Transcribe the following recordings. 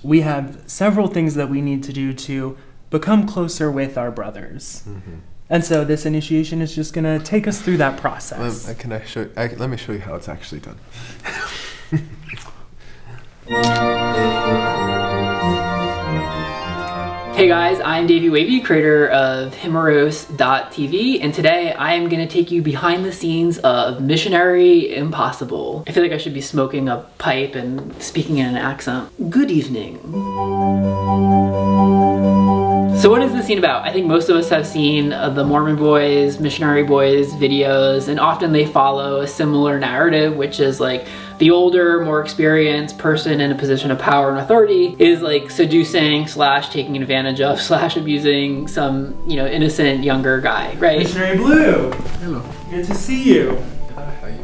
we have several things that we need to do to become closer with our brothers. And so this initiation is just going to take us through that process. Let me show you how it's actually done. Hey guys, I'm Davey Wavy, creator of Himeros.tv, and today I am going to take you behind the scenes of Missionary Impossible. I feel like I should be smoking a pipe and speaking in an accent. Good evening. So what is this scene about? I think most of us have seen the Mormon Boys, Missionary Boys videos, and often they follow a similar narrative, which is like the older, more experienced person in a position of power and authority is like seducing / taking advantage of / abusing some, innocent younger guy, right? Missionary Blue. Hello. Good to see you. How you?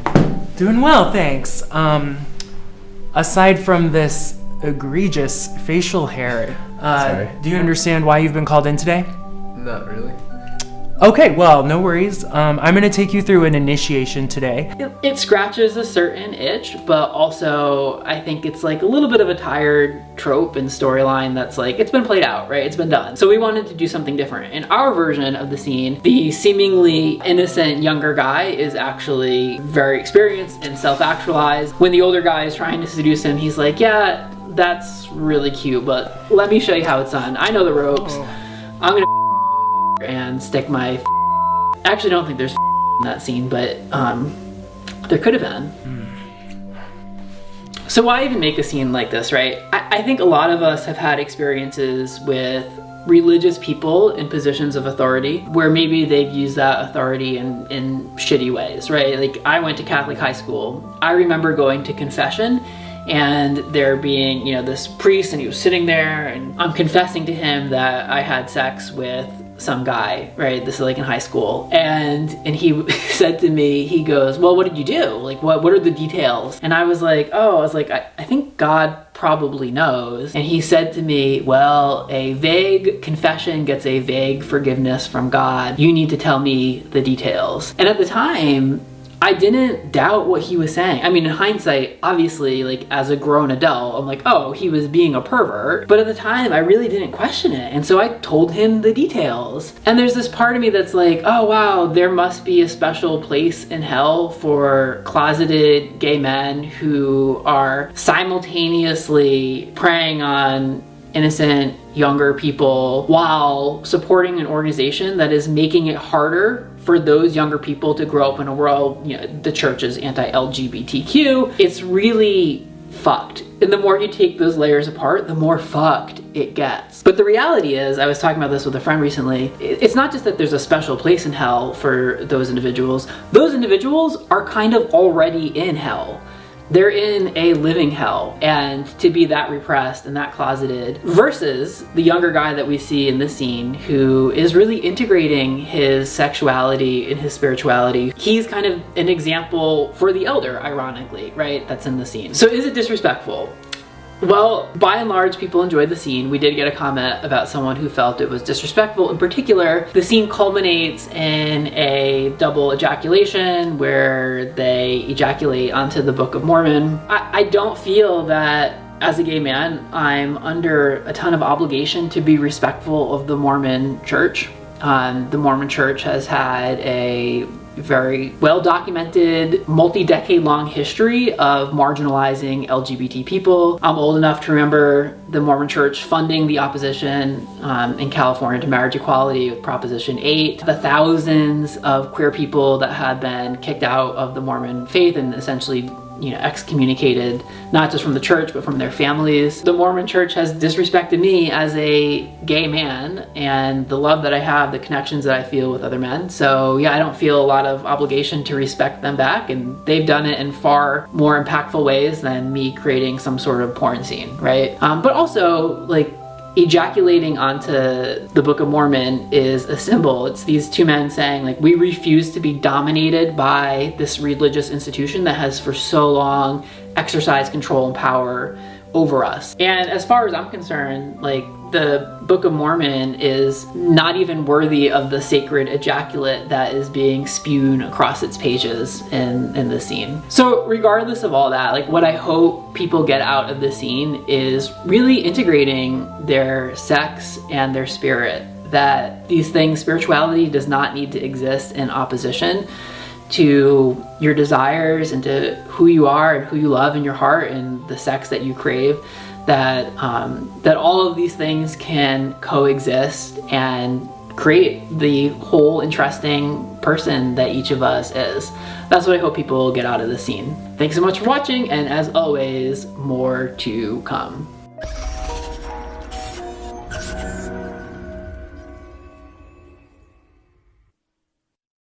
Doing well, thanks. Aside from this egregious facial hair, Sorry. do you understand why you've been called in today? Not really. Okay, well, no worries. I'm going to take you through an initiation today. It scratches a certain itch, but also I think it's like a little bit of a tired trope and storyline that's like, it's been played out, right? It's been done. So we wanted to do something different. In our version of the scene, the seemingly innocent younger guy is actually very experienced and self-actualized. When the older guy is trying to seduce him, he's like, yeah, that's really cute, but let me show you how it's done. I know the ropes. I'm gonna and stick my I actually don't think there's in that scene, but there could have been. So why even make a scene like this, right? I think a lot of us have had experiences with religious people in positions of authority where maybe they've used that authority in shitty ways, right? Like I went to Catholic high school. I remember going to confession and there being, this priest, and he was sitting there and I'm confessing to him that I had sex with some guy, right? This is like in high school. And he said to me, he goes, well, what did you do? Like, what are the details? And I was like, I think God probably knows. And he said to me, well, a vague confession gets a vague forgiveness from God. You need to tell me the details. And at the time, I didn't doubt what he was saying. I mean, in hindsight, obviously, like as a grown adult, I'm like, oh, he was being a pervert. But at the time, I really didn't question it. And so I told him the details. And there's this part of me that's like, oh, wow, there must be a special place in hell for closeted gay men who are simultaneously preying on innocent younger people while supporting an organization that is making it harder for those younger people to grow up in a world, the church is anti-LGBTQ. It's really fucked. And the more you take those layers apart, the more fucked it gets. But the reality is, I was talking about this with a friend recently, it's not just that there's a special place in hell for those individuals. Those individuals are kind of already in hell. They're in a living hell, and to be that repressed and that closeted versus the younger guy that we see in this scene who is really integrating his sexuality and his spirituality. He's kind of an example for the elder, ironically, right? That's in the scene. So is it disrespectful? Well, by and large, people enjoyed the scene. We did get a comment about someone who felt it was disrespectful. In particular, the scene culminates in a double ejaculation where they ejaculate onto the Book of Mormon. I don't feel that as a gay man, I'm under a ton of obligation to be respectful of the Mormon Church. The Mormon Church has had a very well-documented, multi-decade long history of marginalizing LGBT people. I'm old enough to remember the Mormon Church funding the opposition in California to marriage equality with Proposition 8, the thousands of queer people that had been kicked out of the Mormon faith and essentially excommunicated, not just from the church, but from their families. The Mormon Church has disrespected me as a gay man and the love that I have, the connections that I feel with other men. So yeah, I don't feel a lot of obligation to respect them back, and they've done it in far more impactful ways than me creating some sort of porn scene, right? But also, like, ejaculating onto the Book of Mormon is a symbol. It's these two men saying, like, we refuse to be dominated by this religious institution that has for so long exercised control and power over us. And as far as I'm concerned, like, the Book of Mormon is not even worthy of the sacred ejaculate that is being spewed across its pages in this scene. So regardless of all that, like, what I hope people get out of this scene is really integrating their sex and their spirit. That these things, spirituality does not need to exist in opposition to your desires and to who you are and who you love in your heart and the sex that you crave. That all of these things can coexist and create the whole interesting person that each of us is. That's what I hope people get out of this scene. Thanks so much for watching, and as always, more to come.